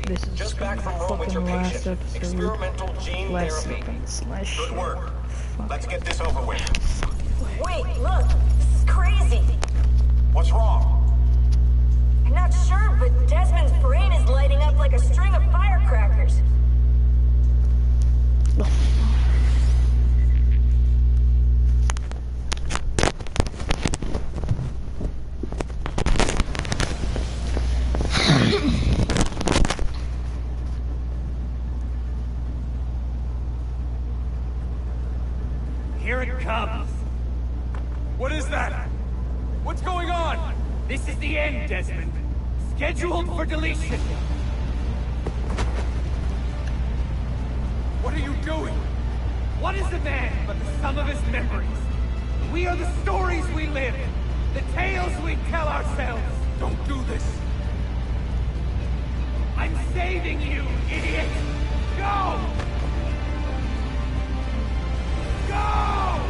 This is Just back from home with your fucking last patient. episode. Experimental gene Last therapy. sequence. Last shit. Good work. Fuck. Let's get this over with. Wait, look, this is crazy. What's wrong? I'm not sure, but Desmond's brain is lighting up like a string of firecrackers. Here it comes. What is that? What's going on? This is the end, Desmond. Scheduled for deletion. What are you doing? What is a man but the sum of his memories? We are the stories we live, the tales we tell ourselves. Don't do this. I'm saving you, idiot! Go! Go!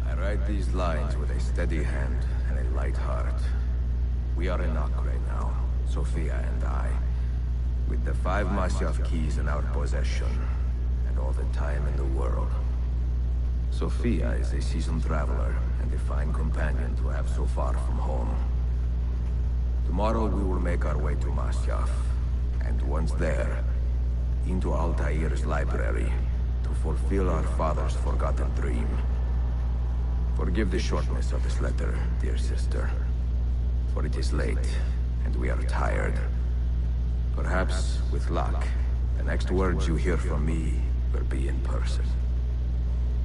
I write these lines with a steady hand and a light heart. We are in Acre now, Sophia and I, with the 5 Masyaf keys in our possession, and all the time in the world. Sophia is a seasoned traveler, and a fine companion to have so far from home. Tomorrow we will make our way to Masyaf, and once there, into Altair's library, to fulfill our father's forgotten dream. Forgive the shortness of this letter, dear sister. For it is late, and we are tired. Perhaps, with luck, the next words you hear from me will be in person.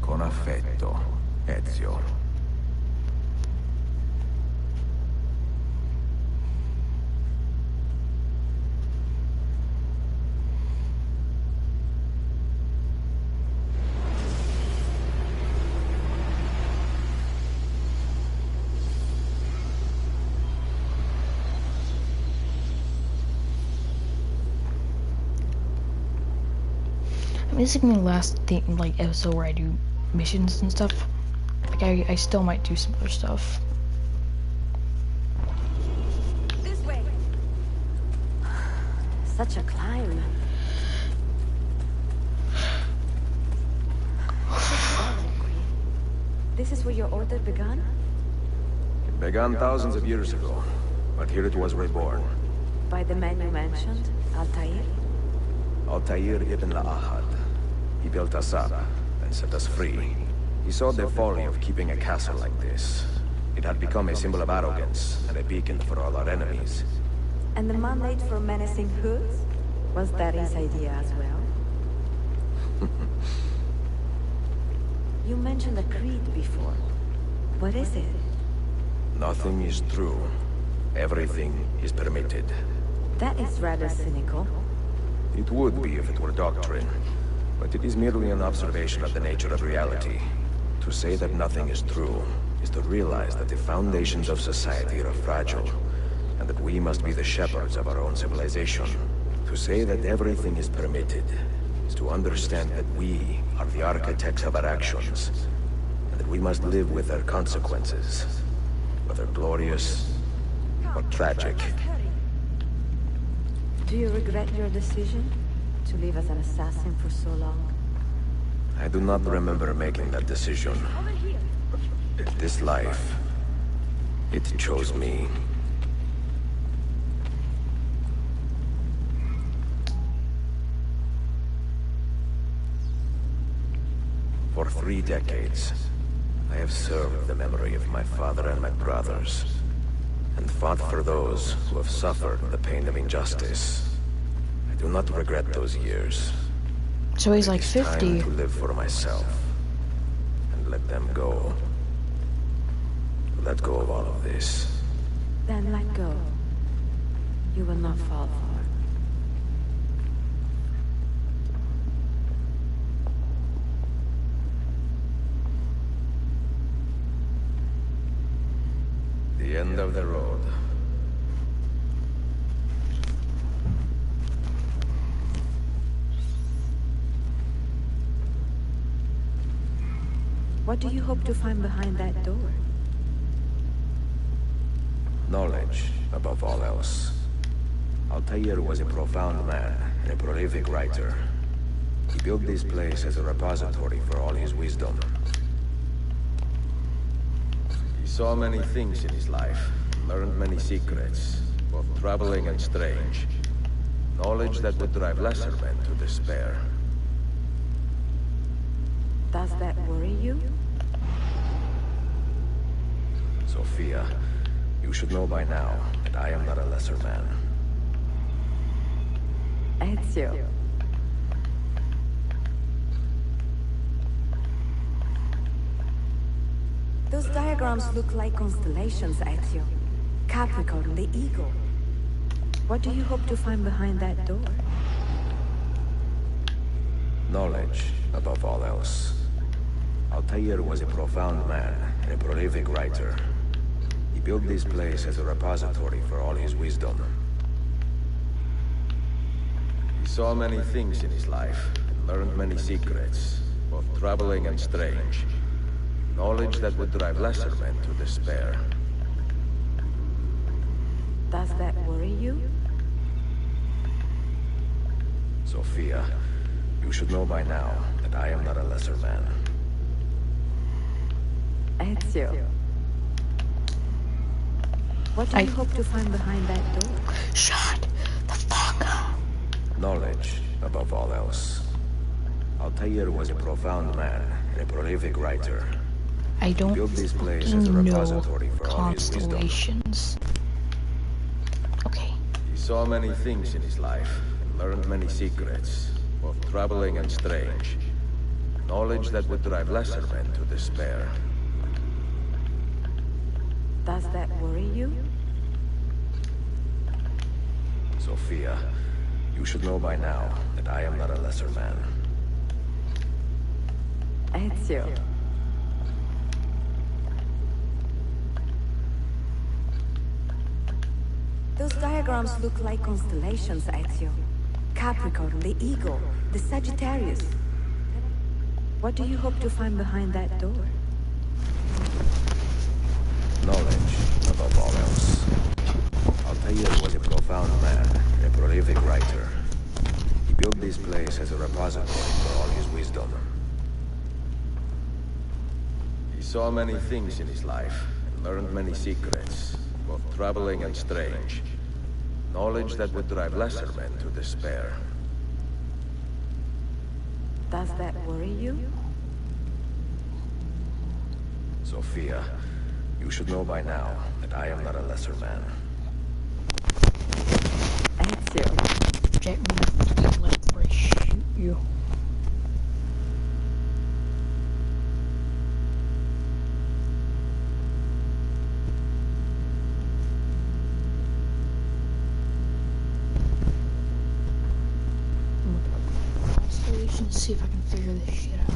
Con affetto, Ezio. This is gonna be the last thing, like, episode where I do missions and stuff. Like, I still might do some other stuff. This way. Such a climb. This is where your order began? It began thousands of years ago, but here it was reborn. By the man you mentioned, Altair? Altair ibn Ahad. He built us up and set us free. He saw the folly of keeping a castle like this. It had become a symbol of arrogance and a beacon for all our enemies. And the mandate for menacing hoods? Was that his idea as well? You mentioned a creed before. What is it? Nothing is true. Everything is permitted. That is rather cynical. It would be if it were doctrine, but it is merely an observation of the nature of reality. To say that nothing is true is to realize that the foundations of society are fragile, and that we must be the shepherds of our own civilization. To say that everything is permitted is to understand that we are the architects of our actions, and that we must live with their consequences, whether glorious or tragic. Do you regret your decision to live as an assassin for so long? I do not remember making that decision. This life, it chose me. For 3 decades, I have served the memory of my father and my brothers, and fought for those who have suffered the pain of injustice. I do not regret those years. So he's like It is 50. time to live for myself, and let them go. Let go of all of this. Then let go. You will not fall far. The end of the road. What do you hope to find behind that door? Knowledge, above all else. Altair was a profound man and a prolific writer. He built this place as a repository for all his wisdom. He saw many things in his life, learned many secrets, both troubling and strange. Knowledge that would drive lesser men to despair. Does that worry you? Sophia, you should know by now that I am not a lesser man. Ezio. Those diagrams look like constellations, Ezio. Capricorn, the eagle. What do you hope to find behind that door? Knowledge, above all else. Altair was a profound man and a prolific writer. He built this place as a repository for all his wisdom. He saw many things in his life, and learned many secrets, both troubling and strange. Knowledge that would drive lesser men to despair. Does that worry you? Sophia, you should know by now that I am not a lesser man. Ezio. What do you hope to find behind that door? Shut the fuck up. Knowledge, above all else. Altair was a profound man and a prolific writer. I don't Built this place as a fucking know repository for all his wisdom. constellations. Okay. He saw many things in his life, and learned many secrets, both troubling and strange. Knowledge that would drive lesser men to despair. Does that worry you? Sophia, you should know by now that I am not a lesser man. Ezio. Those diagrams look like constellations, Ezio. Capricorn, the eagle, the Sagittarius. What do you hope to find behind that door? Knowledge, above all else. Altair was a profound man and a prolific writer. He built this place as a repository for all his wisdom. He saw many things in his life, and learned many secrets, both troubling and strange. Knowledge that would drive lesser men to despair. Does that worry you? Sophia, you should know by now that I am not a lesser man. Ezio. Get me the fucking left before I shoot you. Constellations, see if I can figure this shit out.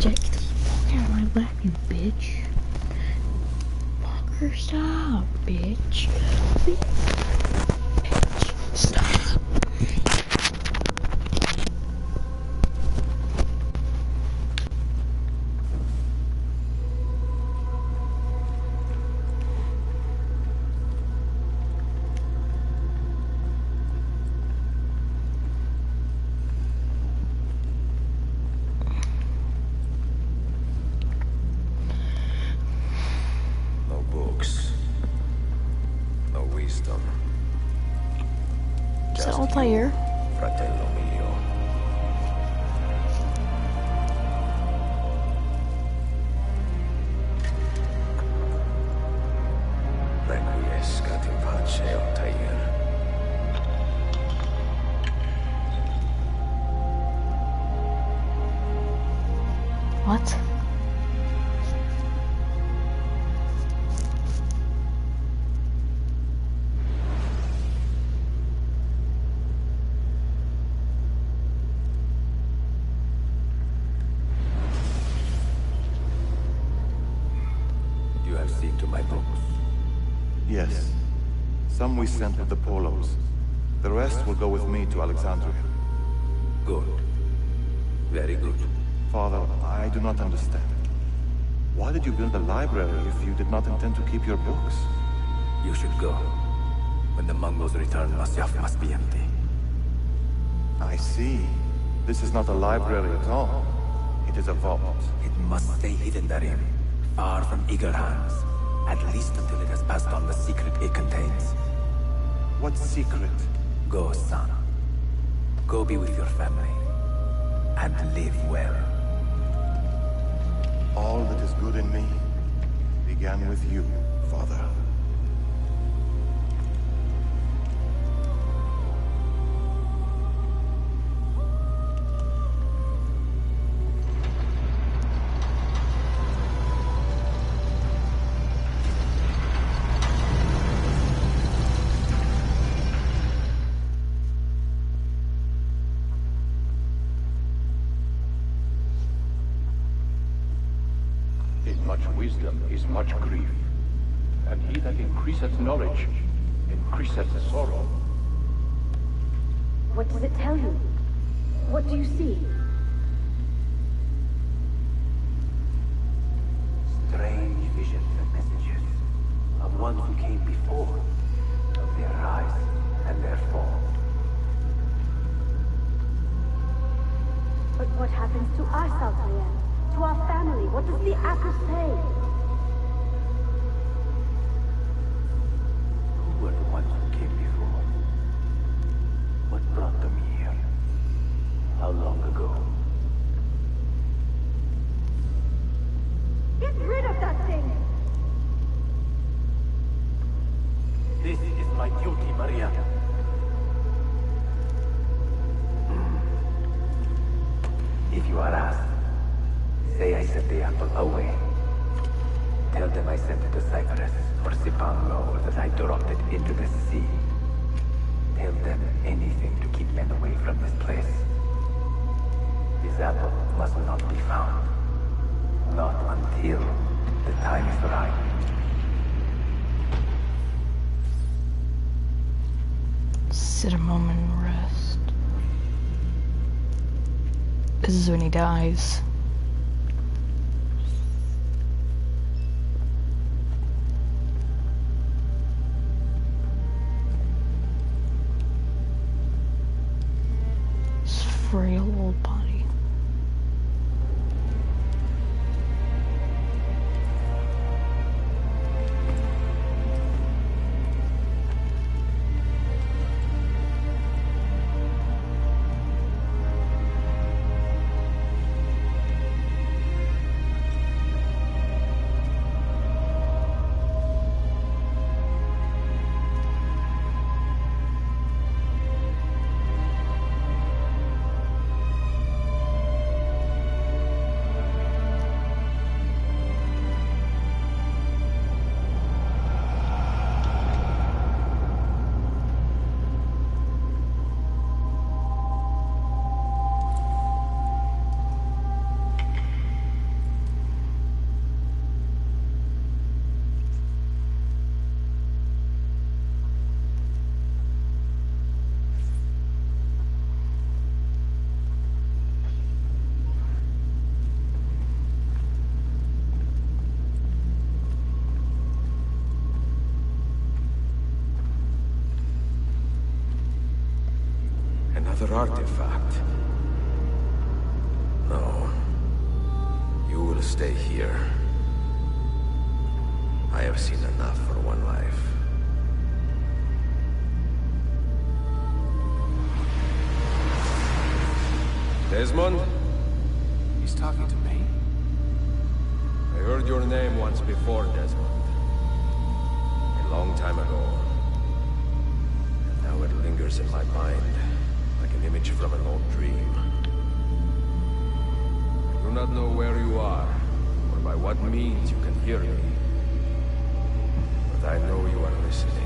Jack, get the fuck out of my lap, you bitch. Fucker, stop, bitch. Bitch, stop. No books. No wisdom. Is that Just Altair? Fratello mio. Requiescat in pace, Altair. What? You have seen to my books. Yes. Some we sent with the Polos. The rest will go with me to Alexandria. Good. Very good. Father, I do not understand. Why did you build a library if you did not intend to keep your books? You should go. When the Mongols return, Masyaf must be empty. I see. This is not a library at all. It is a vault. It must stay hidden therein, far from eager hands. At least until it has passed on the secret it contains. What secret? Go, son. Go be with your family. And live well. All that is good in me began with you, Father. In much wisdom is much grief, and he that increaseth knowledge increaseth sorrow. What does it tell you? What do you see? Strange visions and messages of ones who came before, of their rise and their fall. But what happens to us, Altair? To our family? What does the apple say? Who were the ones who came before? What brought them here? How long ago? Get rid of that thing! This is my duty, Maria. If you are asked, say I sent the apple away. Tell them I sent it to Cyprus or Cipango, or that I dropped it into the sea. Tell them anything to keep men away from this place. This apple must not be found. Not until the time is right. Sit a moment and rest. This is when he dies. This frail old body. your artifact. No. You will stay here. I have seen enough for one life. Desmond? He's talking to me? I heard your name once before, Desmond. A long time ago. And now it lingers in my mind, like an image from an old dream. I do not know where you are, or by what means you can hear me. But I know you are listening.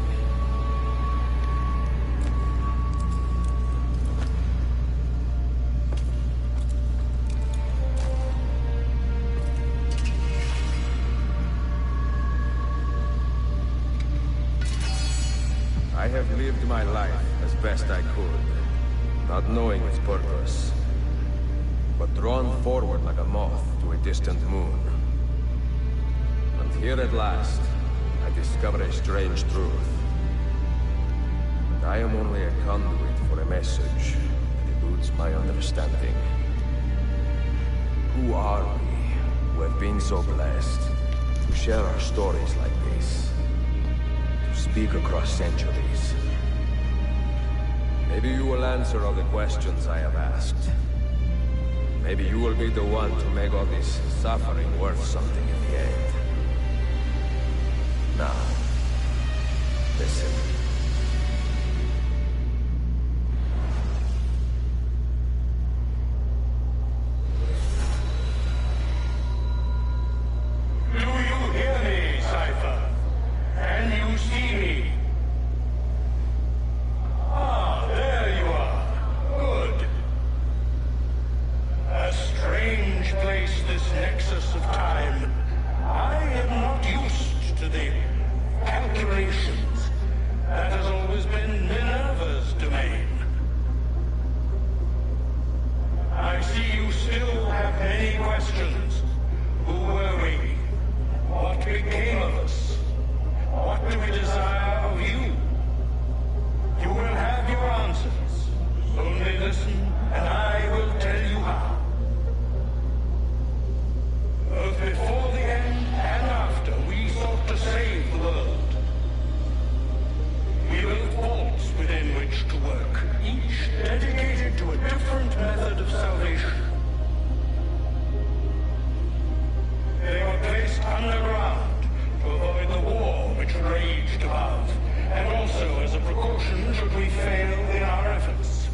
I have lived my life as best I could, not knowing its purpose, but drawn forward like a moth to a distant moon. And here at last, I discover a strange truth. That I am only a conduit for a message that eludes my understanding. Who are we, who have been so blessed, to share our stories like this? Speak across centuries. Maybe you will answer all the questions I have asked. Maybe you will be the one to make all this suffering worth something in the end. Now, listen. Do you hear me, Cypher? Can you see me? Ah, there you are. Good. A strange place, this nexus of time. I am not used to the calculations. That has always been Minerva's domain. I see you still have many questions. Who were we? What became of us? What do we desire of you? You will have your answers. Only listen, and I will tell you how. Both before the end and after, we sought to save the world. We built vaults within which to work, each dedicated to a different method of salvation. They were placed underground to avoid the war which raged above, and also as a precaution should we fail in our efforts.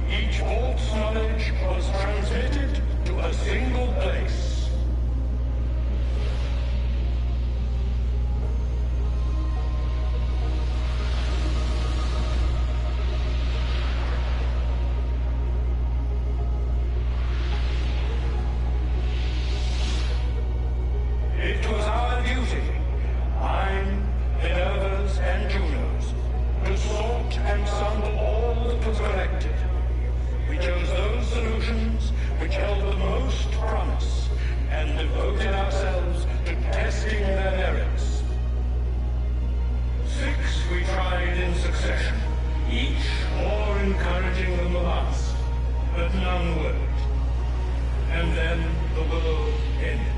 Each vault's knowledge was transmitted to a single place. It was our duty, mine, Minerva's, and Juno's, to sort and sample all that was collected. We chose those solutions which held the most promise, and devoted ourselves to testing their merits. 6 we tried in succession, each more encouraging than the last, but none worked. And then the world ended.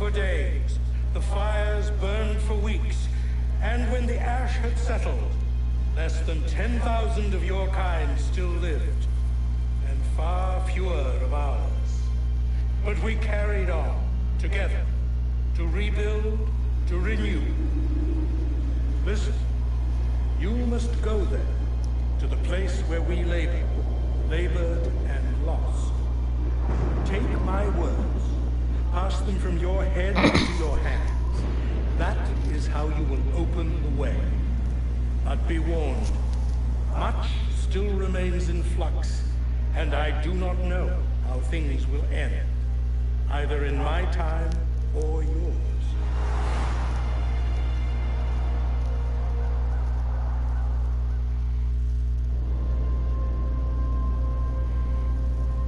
for days, the fires burned for weeks, and when the ash had settled, less than 10,000 of your kind still lived, and far fewer of ours. But we carried on, together, to rebuild, to renew. Listen, you must go there, to the place where we labored and lost. Take my words, pass them from your head to your hands. That is how you will open the way. But be warned, much still remains in flux, and I do not know how things will end, either in my time or yours.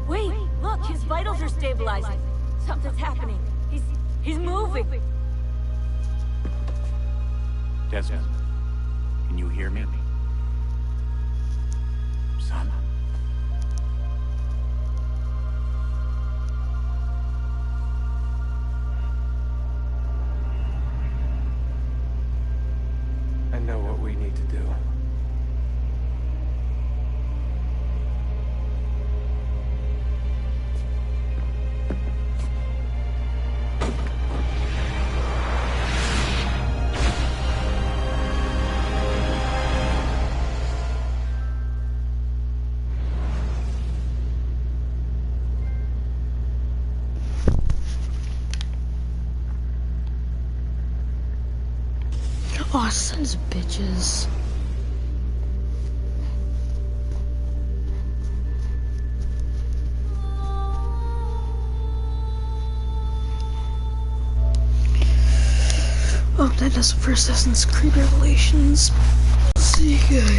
Wait, look, his vitals are stabilizing. Something's happening. He's moving. Desmond, can you hear me? Son? I know what we need to do. Oh, sons of bitches. Oh, that does it for Assassin's Creed Revelations. See you guys.